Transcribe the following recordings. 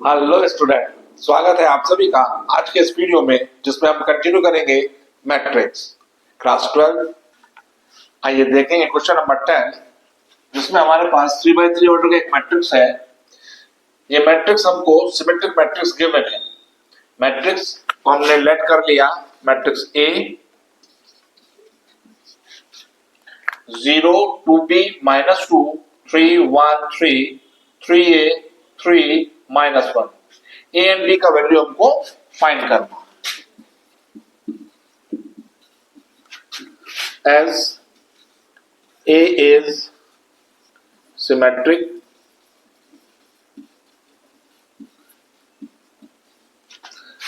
Hello student, स्वागत है आप सभी का आज के इस वीडियो में जिसमें हम कंटिन्यू करेंगे मैट्रिक्स क्लास 12। आइए देखेंगे क्वेश्चन नंबर 10 जिसमें हमारे पास 3 by 3 ऑर्डर का एक मैट्रिक्स है। ये मैट्रिक्स हमको सिमेट्रिक मैट्रिक्स गिवन है। मैट्रिक्स को हमने लेट कर लिया matrix A 0 2B -2 3 1 3 3A 3 -1। A and B का वैल्यू हमको फाइंड करना। As A is symmetric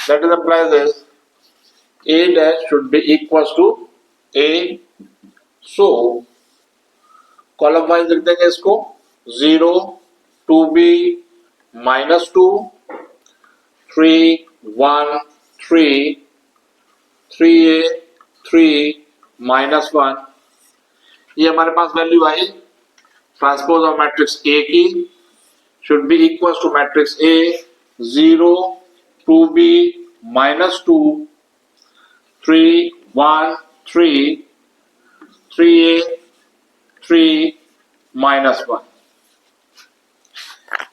that is implies is a dash should be equals to a, so column wise लिख देंगे इसको 0 2b -2 3 1 3 3a 3 -1। ये हमारे पास value I transpose of matrix A की should be equal to matrix A 0 2b -2 3 1 3 3a 3 -1।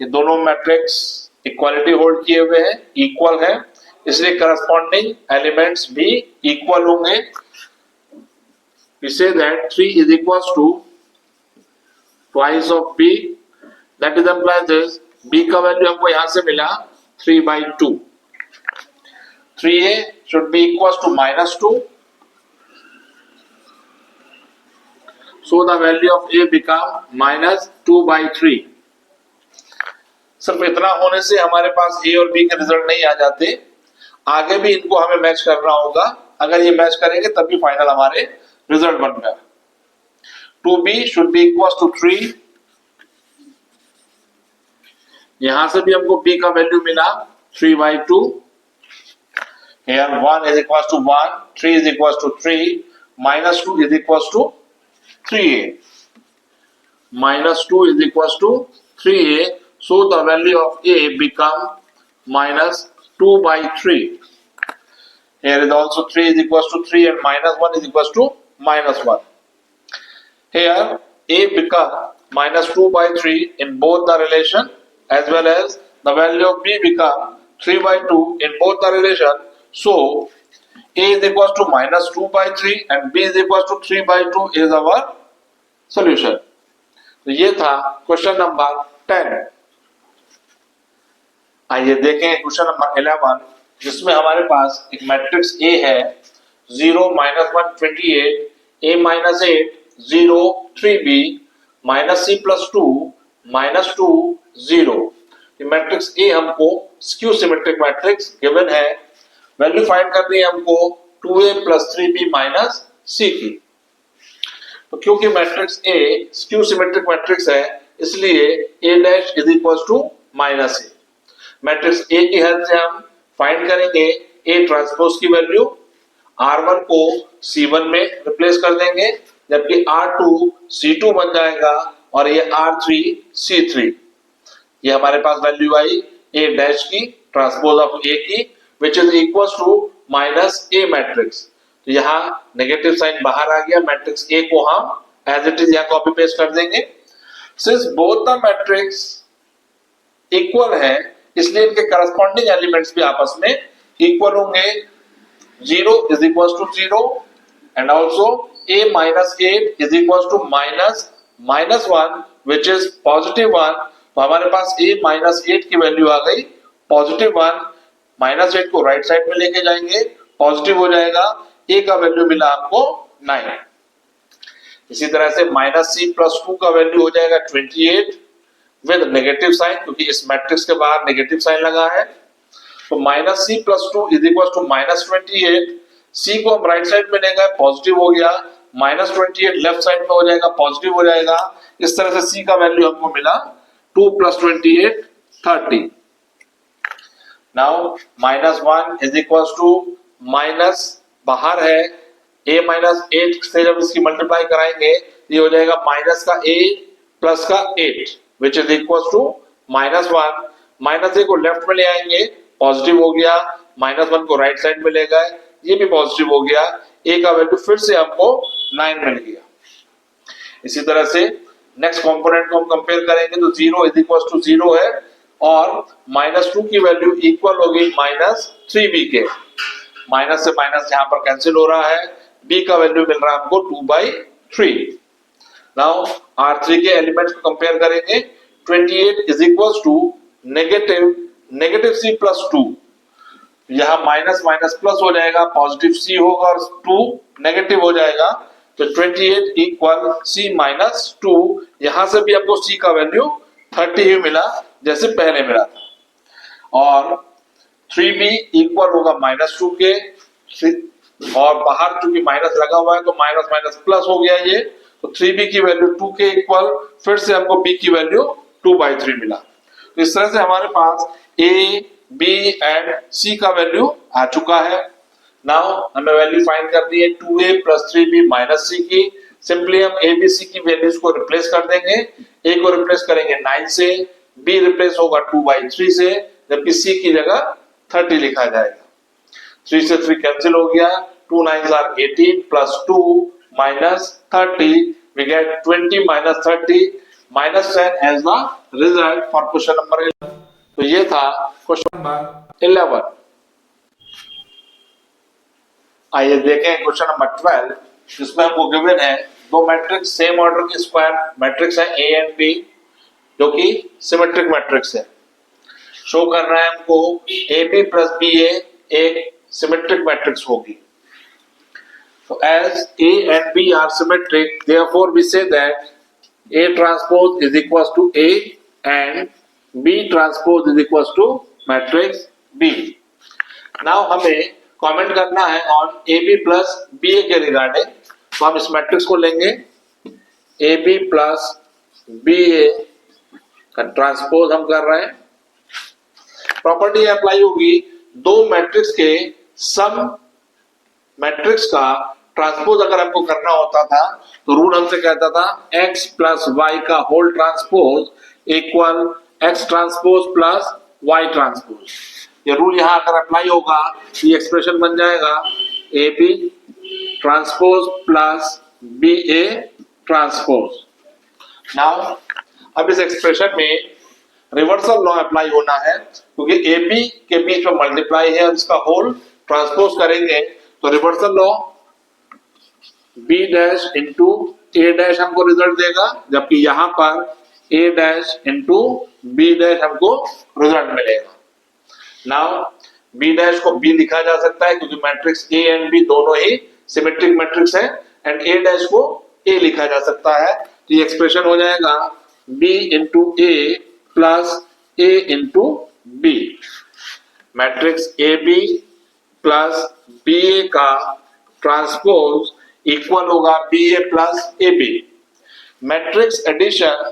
ये दोनों matrix equality hold किए हुए हैं, इक्वल है, इसलिए करस्पॉन्डिंग एलिमेंट्स भी इक्वल होंगे। We say that 3 is equals to twice of b, that is implies this b का वैल्यू हमको यहां से मिला 3/2। 3a should be equals to -2, so the value of a become -2/3। सिर्फ इतना होने से हमारे पास ए और बी के रिजल्ट नहीं आ जाते, आगे भी इनको हमें मैच करना होगा। अगर ये मैच करेंगे तब भी फाइनल हमारे रिजल्ट बन गया। 2b should be equals to 3, यहां से भी हमको b का वैल्यू मिला 3/2। Here 1 is equals to 1, 3 is equals to 3, -2 is equals to 3a, -2 is equals to 3a, so the value of a become -2/3। Here is also 3 is equals to 3 and -1 is equals to -1। Here a become -2/3 in both the relation, as well as the value of b become 3/2 in both the relation, so a is equals to -2/3 and b is equals to 3/2 is our solution। तो ये था question number 10। आइए देखें question number 11 जिसमें हमारे पास एक matrix A है 0 -1 28 A -8 0 3B -C +2 -2 0। ये मैट्रिक्स A हमको स्क्यू सिमेट्रिक मैट्रिक्स गिवन है। वैल्यू फाइंड करनी है हमको 2A + 3B - C की। तो क्योंकि matrix A skew symmetric matrix है इसलिए A dash is equal to -A। Matrix A की हेल्प से हम फाइंड करेंगे A ट्रांसपोज की वैल्यू, R1 को C1 में रिप्लेस कर देंगे, जबकि R2 C2 बन जाएगा और ये R3 C3। ये हमारे पास वैल्यू आई A डैश की ट्रांसपोज ऑफ A की which is equal to -A matrix. तो यहाँ नेगेटिव साइन बाहर आ गया, मैट्रिक्स A को हम एज इट इज यहाँ कॉपी पेस्ट कर देंगे। Since both the matrix equal है इसलिए इनके करस्पॉन्डिंग एलिमेंट्स भी आपस में इक्वल होंगे। 0 is equals to 0 and also a -8 is equals to -1 which is +1। तो हमारे पास a -8 की वैल्यू आ गई +1। -8 को राइट साइड में लेके जाएंगे, पॉजिटिव हो जाएगा, a का वैल्यू मिला आपको 9। इसी तरह से -C +2 का वैल्यू हो जाएगा 28 विद नेगेटिव साइन, क्योंकि इस मैट्रिक्स के बाहर नेगेटिव साइन लगा है। तो -C +2 is equal to -28। C को हम राइट साइड में ले गए, पॉजिटिव हो गया, -28 लेफ्ट साइड में हो जाएगा, पॉजिटिव हो जाएगा। इस तरह से C का वैल्यू हमको मिला 2 + 28 30। Now -1 is equal to minus बाहर है a -8 से जब इसकी मल्टीप्लाई कराएंगे ये हो जाएगा माइनस का a प्लस का 8 which is equals to -1 minus ए को लेफ्ट में ले आएंगे, पॉजिटिव हो गया, -1 को राइट साइड में ले गए, ये भी पॉजिटिव हो गया, ए का वैल्यू फिर से हमको 9 मिल गया। इसी तरह से नेक्स्ट कंपोनेंट को हम कंपेयर करेंगे तो 0 इज इक्वल टू 0 है और -2 की वैल्यू इक्वल होगी -3b के। माइनस से माइनस यहाँ पर कैंसिल हो रहा है, b का वैल्यू मिल रहा है हमको 2/3। नाउ R3 के एलिमेंट्स को कंपेयर करेंगे, 28 is equal to negative c plus 2, यहाँ माइनस माइनस प्लस हो जाएगा, पॉजिटिव c होगा और 2 नेगेटिव हो जाएगा, तो 28 इक्वल c माइनस 2। यहां से भी आपको c का वैल्यू 30 ही मिला जैसे पहले मिला था। और 3b इक्वल होगा -2 के, और बाहर चूंकि माइनस लगा हुआ है तो माइनस माइनस प्लस हो गया ये, तो 3b की वैल्यू 2 के इक्वल, फिर से हमको b की वैल्यू 2/3 मिला। तो इस तरह से हमारे पास a, b एंड c का वैल्यू आ चुका है। नाउ हमें वैल्यू फाइंड करनी है 2a + 3b - c की। सिंपली हम a, b, c की वैल्यूज को रिप्लेस कर देंगे। a को रिप्लेस करेंगे 9 से, b रिप्लेस होगा 2/3 से, जबकि c की जगह 30 लिखा जाएगा। 3 से 3 कैंसिल हो गया, 2 9s are 18 + 2 - 30, we get 20 - 30 - 10 as the result for question number 11। तो ये था क्वेश्चन नंबर 11। आइए देखें क्वेश्चन नंबर 12, जिसमें हमको गिवन है दो मैट्रिक्स सेम ऑर्डर के स्क्वायर मैट्रिक्स है ए एंड बी, जो कि सिमेट्रिक मैट्रिक्स है। शो करना है हमको A B plus B A एक सिमेट्रिक मैट्रिक्स होगी। तो as A and B are symmetric, therefore we say that A transpose is equals to A and B transpose is equals to matrix B। Now हमें comment करना है on AB plus BA के regarding, तो हम इस matrix को लेंगे, AB plus BA का ट्रांसपोज हम कर रहे हैं। प्रॉपर्टी अप्लाई होगी, दो मैट्रिक्स के सम मैट्रिक्स का ट्रांसपोज अगर हमको करना होता था तो रूल हमसे कहता था x प्लस वाई का whole transpose equal x transpose plus y transpose. ये रूल यहाँ अगर अप्लाई होगा ये एक्सप्रेशन बन जाएगा A B transpose plus B A transpose. Now अब इस एक्सप्रेशन में रिवर्सल लॉ अप्लाई होना है, क्योंकि ए बी के बीच में मल्टीप्लाई है और इसका होल ट्रांसपोज करेंगे तो reversal law b dash into a dash हमको रिजल्ट देगा, जबकि यहां पर a dash into b dash हमको रिजल्ट मिलेगा। नाउ b डैश को b लिखा जा सकता है क्योंकि मैट्रिक्स a एंड b दोनों ही सिमेट्रिक मैट्रिक्स है, एंड a डैश को a लिखा जा सकता है। तो ये एक्सप्रेशन हो जाएगा b into a plus a into b। Matrix a b plus b a का ट्रांसपोज इक्वल होगा B A plus A B. Matrix addition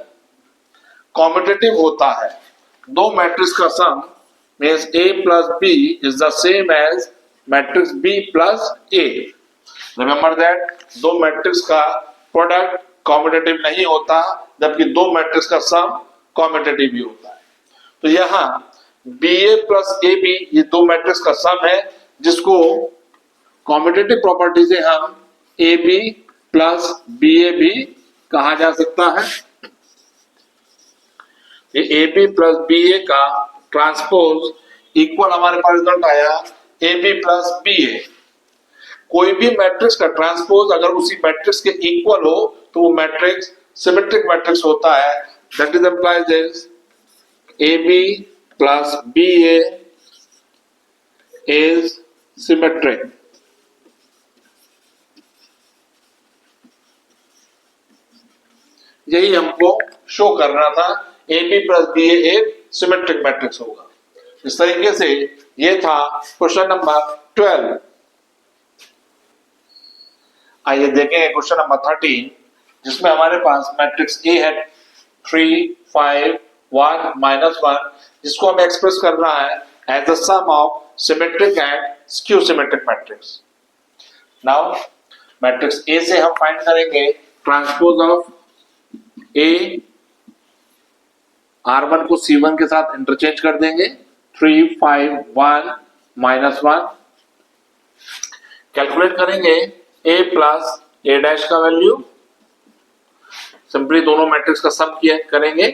commutative होता है, दो मैट्रिक्स का sum means A plus B is the same as matrix B plus A. Remember that दो matrix का product commutative नहीं होता, जबकि दो मैट्रिक्स का सम कॉम्यूटेटिव भी होता है। तो यहाँ B A plus A B ये दो मैट्रिक्स का सम है, जिसको कॉम्यूटेटिव प्रॉपर्टी से हम A B plus B A B कहा जा सकता है। ये A B plus B A का ट्रांसपोज इक्वल हमारे पास रिजल्ट आया A B plus B A. कोई भी मैट्रिक्स का ट्रांसपोज अगर उसी मैट्रिक्स के इक्वल हो तो वो मैट्रिक्स सिमेट्रिक मैट्रिक्स होता है। That is implies this A B plus B A is symmetric. यही हमको शो करना था, A B plus B A एक सिमेट्रिक मैट्रिक्स होगा। इस तरीके से ये था क्वेश्चन नंबर 12। आइए देखेंगे क्वेश्चन नंबर 13, जिसमें हमारे पास मैट्रिक्स ए है 3 5 1 -1, जिसको हमें एक्सप्रेस करना है as the sum of symmetric and skew symmetric matrix. Now matrix A से हम फाइंड करेंगे ट्रांसपोज ऑफ A R1 को C1 के साथ इंटरचेंज कर देंगे, 3 5 1 -1। कैलकुलेट करेंगे a प्लस a डैश का वैल्यू, सिंपली दोनों मैट्रिक्स का सम किया करेंगे,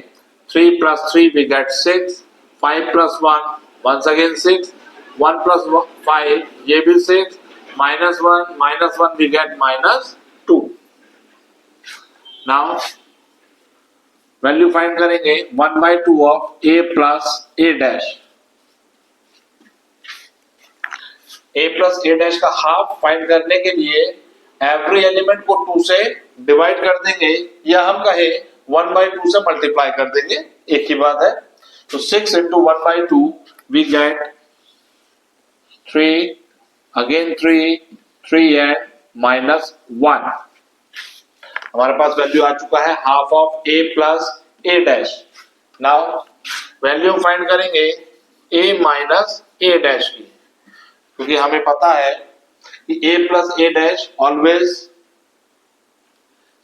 3 + 3 we get 6, 5 + 1 once again 6, 1 + 5 ये भी 6, -1 we get -2। Now value find करेंगे 1/2 of a plus a dash. a plus a dash का हाफ फाइंड करने के लिए एवरी एलिमेंट को 2 से डिवाइड कर देंगे, या हम कहे 1/2 से मल्टीप्लाई कर देंगे, एक ही बात है। तो 6 × 1/2 we get 3, again 3, 3 and -1। हमारे पास वैल्यू आ चुका है half of a plus a dash. Now value find करेंगे a माइनस a डैश की, क्योंकि हमें पता है कि a plus a dash always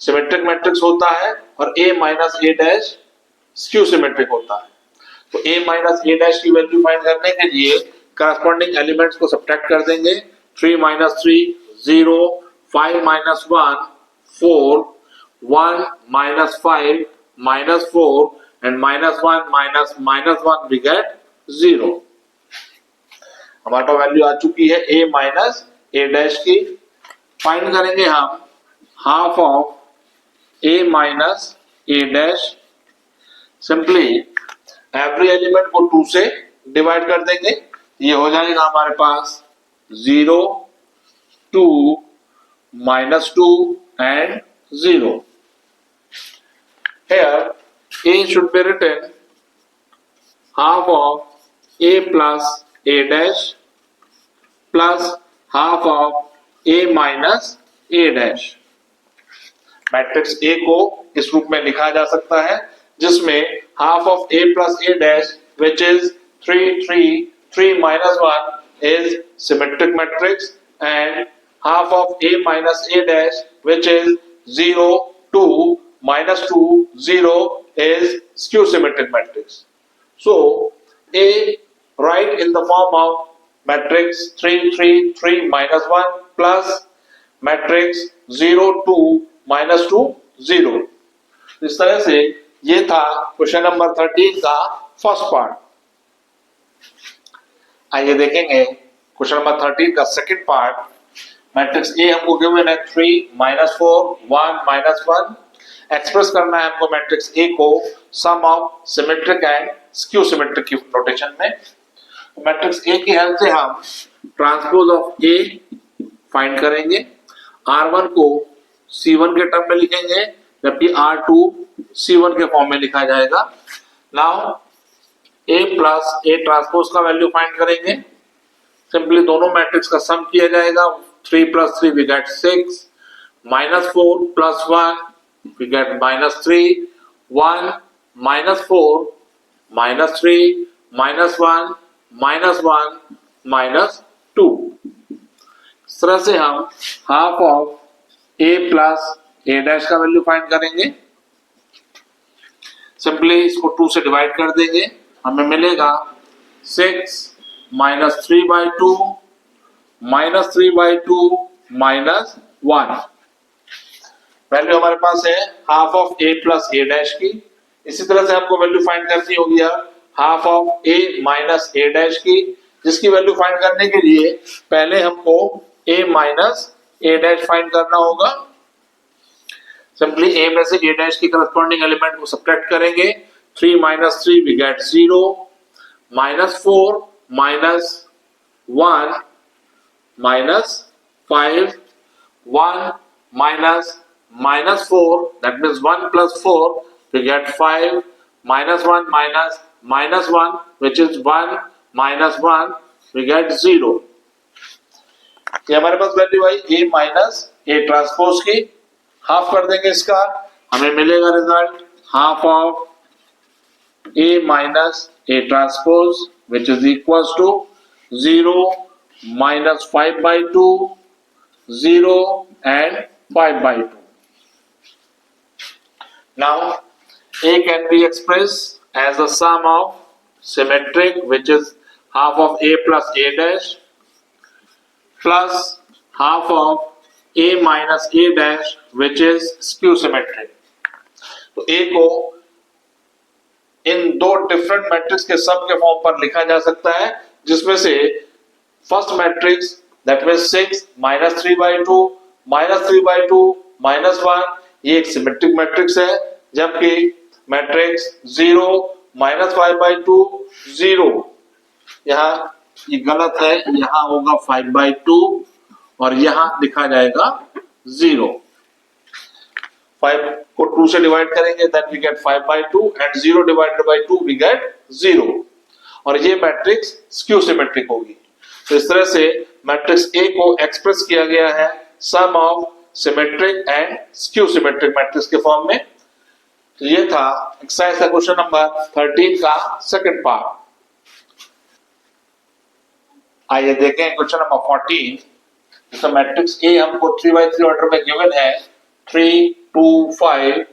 symmetric matrix होता है और a minus a dash skew symmetric होता है। तो a माइनस a डैश की वैल्यू फाइंड करने के लिए करस्पॉन्डिंग एलिमेंट्स को सब्ट्रैक्ट कर देंगे, 3 - 3 0, 5 - 1 4, 1 - 5 -4 and -1 -1 we get 0। हमारे पास वैल्यू आ चुकी है a माइनस a डैश की। फाइंड करेंगे हम half of a minus a dash, simply every element को 2 से डिवाइड कर देंगे, ये हो जाएगा हमारे पास 0, 2 -2 and 0। Here a should be written half of a plus a dash plus half of a minus a dash। Matrix A को इस रूप में लिखा जा सकता है, जिसमें half of a plus a dash which is 3 3 3 -1 is symmetric matrix and half of a minus a dash which is 0 2 -2 0 is skew symmetric matrix। So A write in the form of matrix 3 3 3 -1 plus matrix 0 2 -2 0। इस तरह से ये था question number 13 का first part. आइए देखेंगे question number 13 का second part. Matrix A हमको गिवन है 3 -4 1 -1। एक्सप्रेस करना है हमको मैट्रिक्स ए को sum of symmetric and skew symmetric की नोटेशन में। तो मैट्रिक्स ए की हेल्प से हम ट्रांसपोज ऑफ ए फाइंड करेंगे, R1 को C1 के टर्म में लिखेंगे, जबकि R2 C1 के फॉर्म में लिखा जाएगा। Now A plus A transpose का वैल्यू फाइंड करेंगे, सिंपली दोनों मैट्रिक्स का सम किया जाएगा, 3 + 3 we get 6, -4 + 1 we get -3, 1 -4 -3 -1 -2। इस तरह से हम half of a plus a dash का वैल्यू फाइंड करेंगे, सिंपली इसको 2 से डिवाइड कर देंगे, हमें मिलेगा 6 -3/2 -3/2 -1। वैल्यू हमारे पास है half of a plus a dash की। इसी तरह से हमको वैल्यू फाइंड करनी होगी half of a minus a dash की, जिसकी वैल्यू फाइंड करने के लिए पहले हमको a minus a dash find करना होगा। सिंपली a में से a डैश की करस्पॉन्डिंग एलिमेंट को सब्ट्रैक्ट करेंगे, 3 - 3 we get 0, -4 -1 -5 1 -4 that means 1 + 4 we get 5 -1 -1 which is 1 -1 we get 0। ये हमारे पास value I a minus a transpose की। हाफ कर देंगे इसका, हमें मिलेगा result half of a minus a transpose which is equals to 0 -5/2 0 and 5/2। Now a can be expressed as the sum of symmetric, which is half of a plus a dash plus half of a minus a dash, which is skew symmetric. तो a को इन दो different matrix के सम के form पर लिखा जा सकता है, जिसमें से first matrix that means 6 minus 3/2 minus 3/2 minus 1 ये एक सिमेट्रिक मैट्रिक्स है, जबकि मैट्रिक्स 0 minus 5/2 0 यहाँ ये गलत है, यहाँ होगा 5/2 और यहाँ लिखा जाएगा 0। 5 को 2 से डिवाइड करेंगे then we get 5/2 and 0 divided by 2 we get 0 और ये मैट्रिक्स स्क्यू सिमेट्रिक होगी। तो इस तरह से मैट्रिक्स ए को एक्सप्रेस किया गया है sum of symmetric and skew symmetric matrix के फॉर्म में। तो ये था एक्सरसाइज का क्वेश्चन नंबर 13 का सेकंड पार्ट। आइए देखें क्वेश्चन नंबर 14। तो मैट्रिक्स ए हमको 3x3 ऑर्डर में गिवन है 3 2 5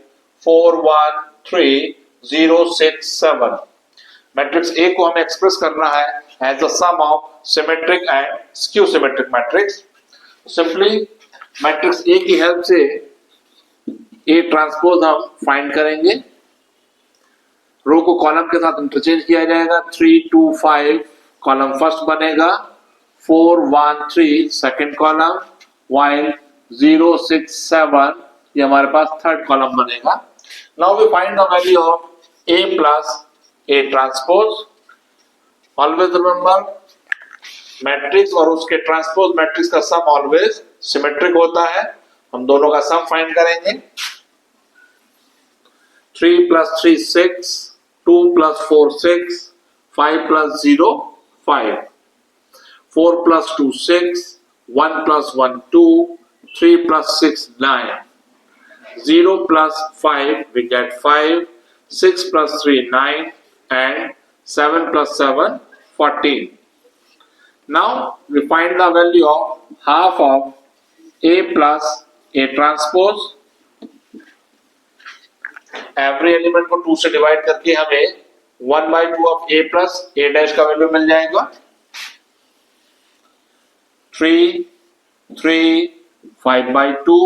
4 1 3 0 6 7। मैट्रिक्स ए को हमें एक्सप्रेस करना है as the sum of symmetric and skew symmetric matrix. Simply matrix A की हेल्प से ए ट्रांसपोज हम फाइंड करेंगे। रो को कॉलम के साथ इंटरचेंज किया जाएगा। 3 2 5 कॉलम फर्स्ट बनेगा, 4 1 3 सेकंड कॉलम, while 0 6 7 ये हमारे पास थर्ड कॉलम बनेगा। Now we find the value of a plus a transpose. Always remember matrix और उसके ट्रांसपोज मैट्रिक्स का सम ऑलवेज सिमेट्रिक होता है। हम दोनों का सम फाइंड करेंगे। 3 plus 3 6, 2 plus 4 6, 5 plus 0 5, 4 plus 2 6, 1 plus 1 2, 3 plus 6 9, 0 plus 5 we get 5, 6 plus 3 9 and 7 plus 7 14. Now we find the value of half of a plus a transpose। Every element को 2 से divide करके हमें 1/2 of a plus a dash का value मिल जाएगा। 3 3 5/2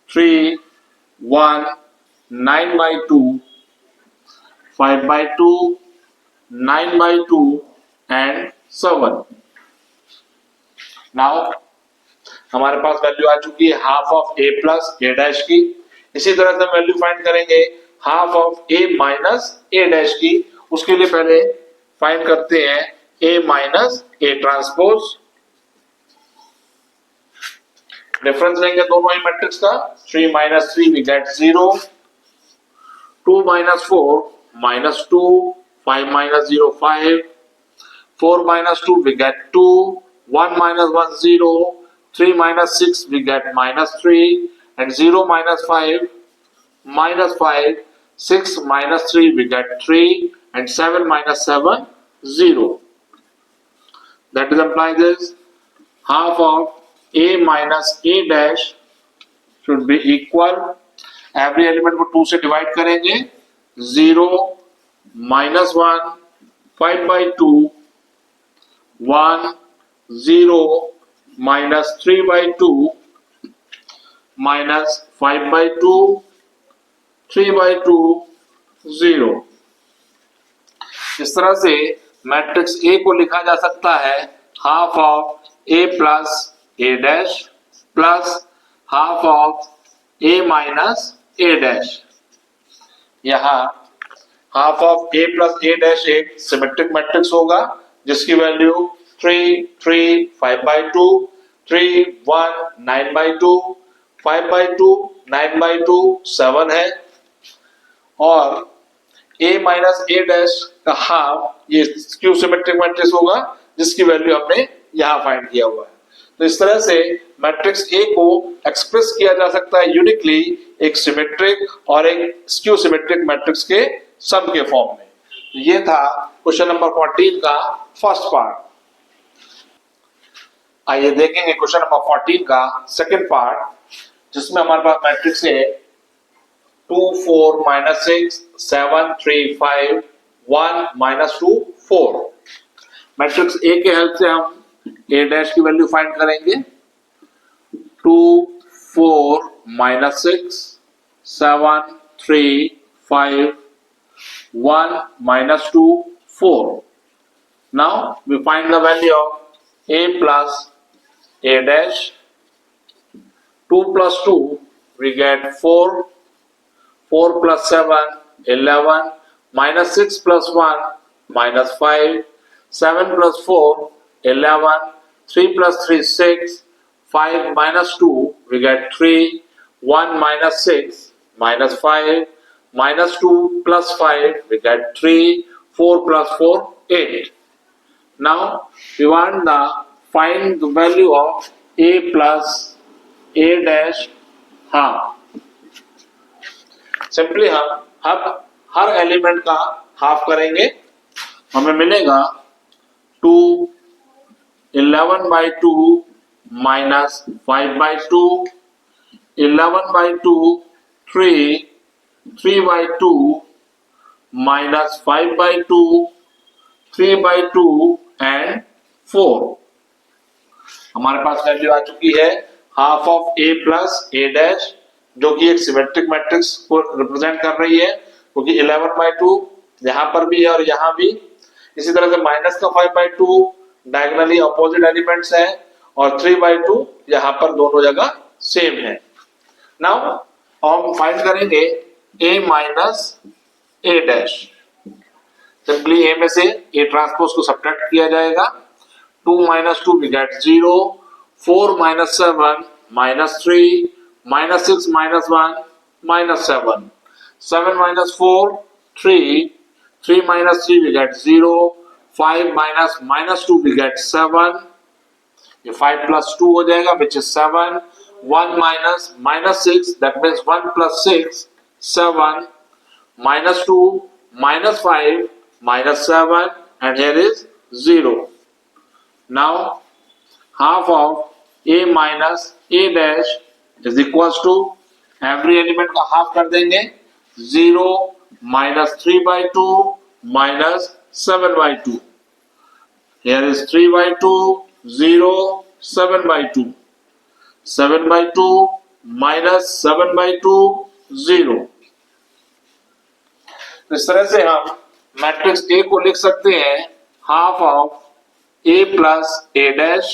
3 1 9/2 5/2 9/2 and 7। Now हमारे पास value आ चुकी है half of a plus a dash की। इसी तरह से वैल्यू फाइंड करेंगे half of a minus a dash की। उसके लिए पहले फाइंड करते हैं a minus a transpose. Difference लेंगे दोनों ही मैट्रिक्स का। 3 minus 3 we get 0, 2 minus 4 minus 2, 5 minus 0 5, 4 minus 2 we get 2, 1 minus 1 0, 3 minus 6 we get minus 3 and 0 minus 5 minus 5, 6 minus 3 we get 3 and 7 minus 7 0. That is implies this half of a minus a dash should be equal। every element को 2 से divide करेंगे। 0 minus 1 5/2 1 0 minus 3/2 minus 5/2 3/2 0। इस तरह से matrix A को लिखा जा सकता है half of A plus A dash plus half of A minus A dash. यहाँ half of A plus A dash एक सिमेट्रिक मैट्रिक्स होगा जिसकी वैल्यू 3 3 5/2 3 1 9/2 5/2 9/2 7 है और a माइनस a डैश का हाफ ये स्क्यू सिमेट्रिक मैट्रिक्स होगा जिसकी वैल्यू हमने यहाँ फाइंड किया हुआ है। तो इस तरह से मैट्रिक्स A को एक्सप्रेस किया जा सकता है यूनिकली एक सिमेट्रिक और एक स्क्यू सिमेट्रिक मैट्रिक्स के सम के फॉर्म में। ये था क्वेश्चन नंबर 14 का फर्स्ट पार्ट। आइए देखेंगे क्वेश्चन नंबर 14 का सेकंड पार्ट, जिसमें हमारे पास मैट्रिक्स है 2 4 minus 6 7 3 5 1 minus 2 4। मैट्रिक्स ए के हेल्प से हम ए डैश की वैल्यू फाइंड करेंगे। 2 4 minus 6 7 3 5 1 minus 2 4। Now we find the value of a plus a dash। 2 plus 2 we get 4, 4 plus 7 11, minus 6 plus 1 minus 5, 7 plus 4 11, 3 plus 3 6, 5 minus 2 we get 3, 1 minus 6 minus 5, minus 2 plus 5 we get 3, 4 plus 4 8। Now we want the find the value of a plus a dash half। Simply हम अब हर element का half करेंगे, हमें मिलेगा 2 11/2 minus 5/2, 11/2 3, 3/2 minus 5/2, 3/2 and 4। हमारे पास value आ चुकी है half of A plus A dash, जो कि एक सिमेट्रिक मैट्रिक्स को रिप्रेजेंट कर रही है, क्योंकि 11/2 यहाँ पर भी है और यहाँ भी। इसी तरह से माइनस का 5/2 डायगोनली अपोजिट एलिमेंट्स है और 3/2 यहाँ पर दोनों जगह सेम है। नाउ हम फाइंड करेंगे a minus a dash. Simply a में से a ट्रांसपोज को सब्ट्रैक्ट किया जाएगा। 2 minus 2 we get 0, 4 minus 7 minus 3, minus 6 minus 1 minus 7, 7 minus 4 3, 3 minus 3 we get 0, 5 minus 2 we get 7, ये 5 plus 2 हो जाएगा which is 7, 1 minus 6 that means 1 plus 6 7, minus 2 minus 5 minus 7 and here is 0। Now half of a minus a dash is equals to every element का half कर देंगे। 0 minus 3/2 minus 7/2। Here is 3/2, 0, 7/2, 7/2 minus 7/2 0। इस तरह से हम matrix A को लिख सकते हैं half of a plus a dash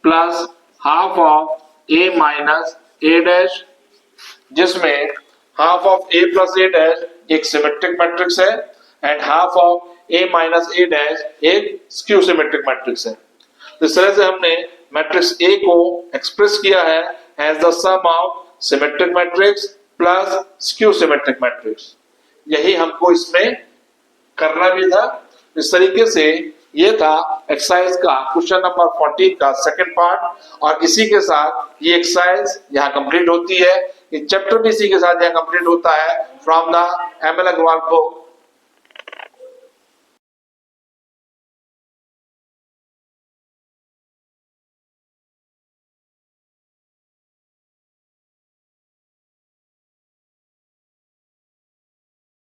plus half of a minus a dash, जिसमें half of a plus a dash एक सिमेट्रिक मैट्रिक्स है and half of a minus a dash एक स्क्यू सिमेट्रिक मैट्रिक्स है। इस तरह से हमने matrix A को एक्सप्रेस किया है as the sum of symmetric matrix plus skew symmetric matrix. यही हमको इसमें करना भी था। इस तरीके से ये था एक्सरसाइज का क्वेश्चन नंबर 14 का सेकंड पार्ट, और इसी के साथ ये एक्सरसाइज यहाँ कंप्लीट होती है। ये चैप्टर भी इसी के साथ यहाँ कंप्लीट होता है from the ML Agarwal book